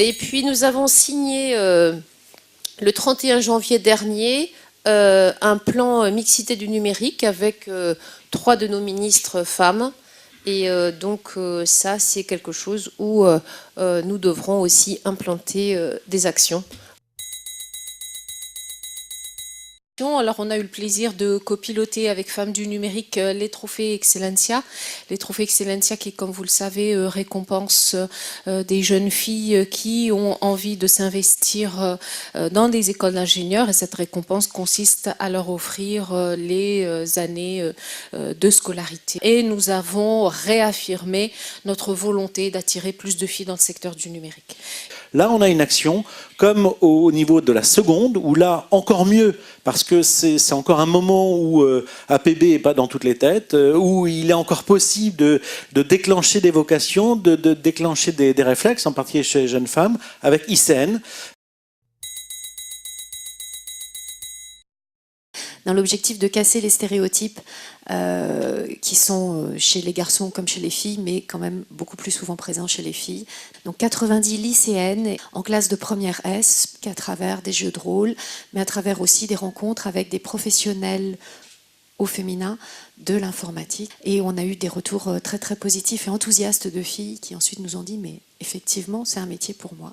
Et puis nous avons signé le 31 janvier dernier un plan mixité du numérique avec 3 de nos ministres femmes. Et donc ça, c'est quelque chose où nous devrons aussi implanter des actions. Alors, on a eu le plaisir de copiloter avec Femmes du Numérique les trophées Excellencia. Les trophées Excellencia qui, comme vous le savez, récompensent des jeunes filles qui ont envie de s'investir dans des écoles d'ingénieurs. Et cette récompense consiste à leur offrir les années de scolarité. Et nous avons réaffirmé notre volonté d'attirer plus de filles dans le secteur du numérique. Là, on a une action comme au niveau de la seconde, où là, encore mieux, parce que c'est encore un moment où APB n'est pas dans toutes les têtes, où il est encore possible de déclencher des vocations, de déclencher des réflexes, en particulier chez les jeunes femmes, avec ICN. Dans l'objectif de casser les stéréotypes qui sont chez les garçons comme chez les filles, mais quand même beaucoup plus souvent présents chez les filles. Donc 90 lycéennes en classe de première S, qu'à travers des jeux de rôle, mais à travers aussi des rencontres avec des professionnels au féminin de l'informatique. Et on a eu des retours très très positifs et enthousiastes de filles qui ensuite nous ont dit « mais effectivement, c'est un métier pour moi ».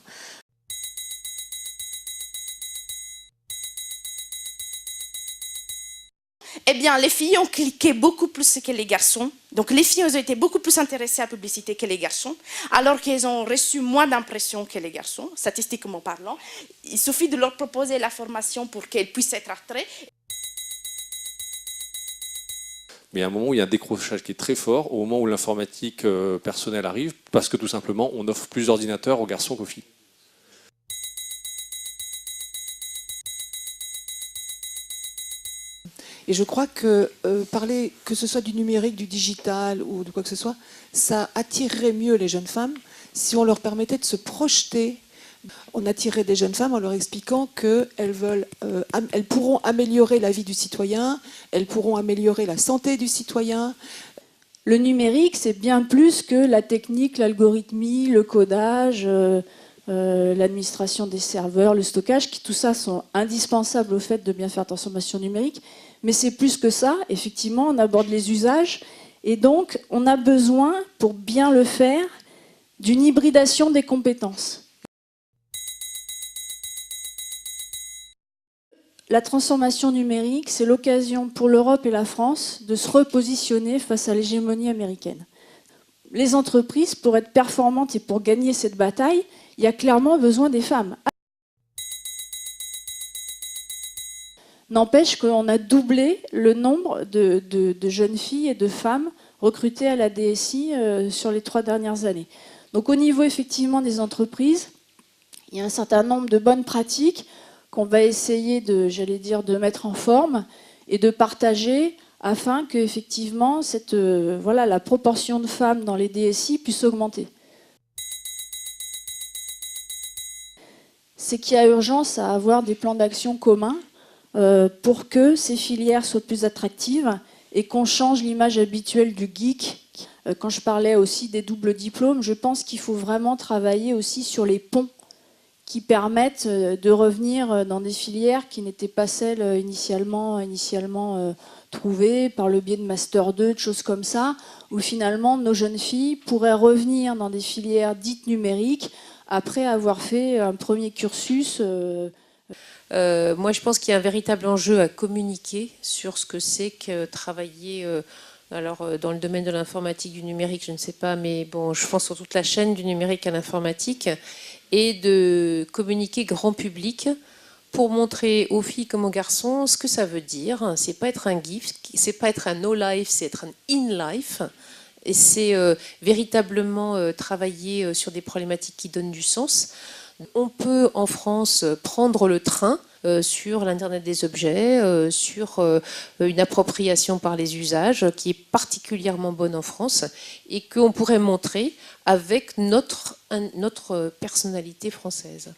Eh bien, les filles ont cliqué beaucoup plus que les garçons. Donc, les filles ont été beaucoup plus intéressées à la publicité que les garçons, alors qu'elles ont reçu moins d'impressions que les garçons, statistiquement parlant. Il suffit de leur proposer la formation pour qu'elles puissent être attirées. Mais à un moment où il y a un décrochage qui est très fort, au moment où l'informatique personnelle arrive, parce que tout simplement, on offre plus d'ordinateurs aux garçons qu'aux filles. Et je crois que parler, que ce soit du numérique, du digital ou de quoi que ce soit, ça attirerait mieux les jeunes femmes si on leur permettait de se projeter. On attirerait des jeunes femmes en leur expliquant qu'elles pourront améliorer la vie du citoyen, elles pourront améliorer la santé du citoyen. Le numérique, c'est bien plus que la technique, l'algorithmie, le codage, l'administration des serveurs, le stockage, qui tout ça sont indispensables au fait de bien faire transformation numérique. Mais c'est plus que ça, effectivement, on aborde les usages. Et donc, on a besoin, pour bien le faire, d'une hybridation des compétences. La transformation numérique, c'est l'occasion pour l'Europe et la France de se repositionner face à l'hégémonie américaine. Les entreprises, pour être performantes et pour gagner cette bataille, il y a clairement besoin des femmes. N'empêche qu'on a doublé le nombre de jeunes filles et de femmes recrutées à la DSI sur les 3 dernières années. Donc au niveau effectivement des entreprises, il y a un certain nombre de bonnes pratiques qu'on va essayer de mettre en forme et de partager afin que effectivement la proportion de femmes dans les DSI puisse augmenter. C'est qu'il y a urgence à avoir des plans d'action communs pour que ces filières soient plus attractives et qu'on change l'image habituelle du geek. Quand je parlais aussi des doubles diplômes, je pense qu'il faut vraiment travailler aussi sur les ponts qui permettent de revenir dans des filières qui n'étaient pas celles initialement trouvées par le biais de Master 2, de choses comme ça, où finalement nos jeunes filles pourraient revenir dans des filières dites numériques après avoir fait un premier cursus. Moi, je pense qu'il y a un véritable enjeu à communiquer sur ce que c'est que travailler dans le domaine de l'informatique, du numérique, je ne sais pas, mais bon, je pense sur toute la chaîne du numérique à l'informatique, et de communiquer grand public pour montrer aux filles comme aux garçons ce que ça veut dire. C'est pas être un GIF, c'est pas être un no-life, c'est être un in-life. Et c'est véritablement travailler sur des problématiques qui donnent du sens. On peut en France prendre le train sur l'Internet des objets, sur une appropriation par les usages qui est particulièrement bonne en France et qu'on pourrait montrer avec notre personnalité française.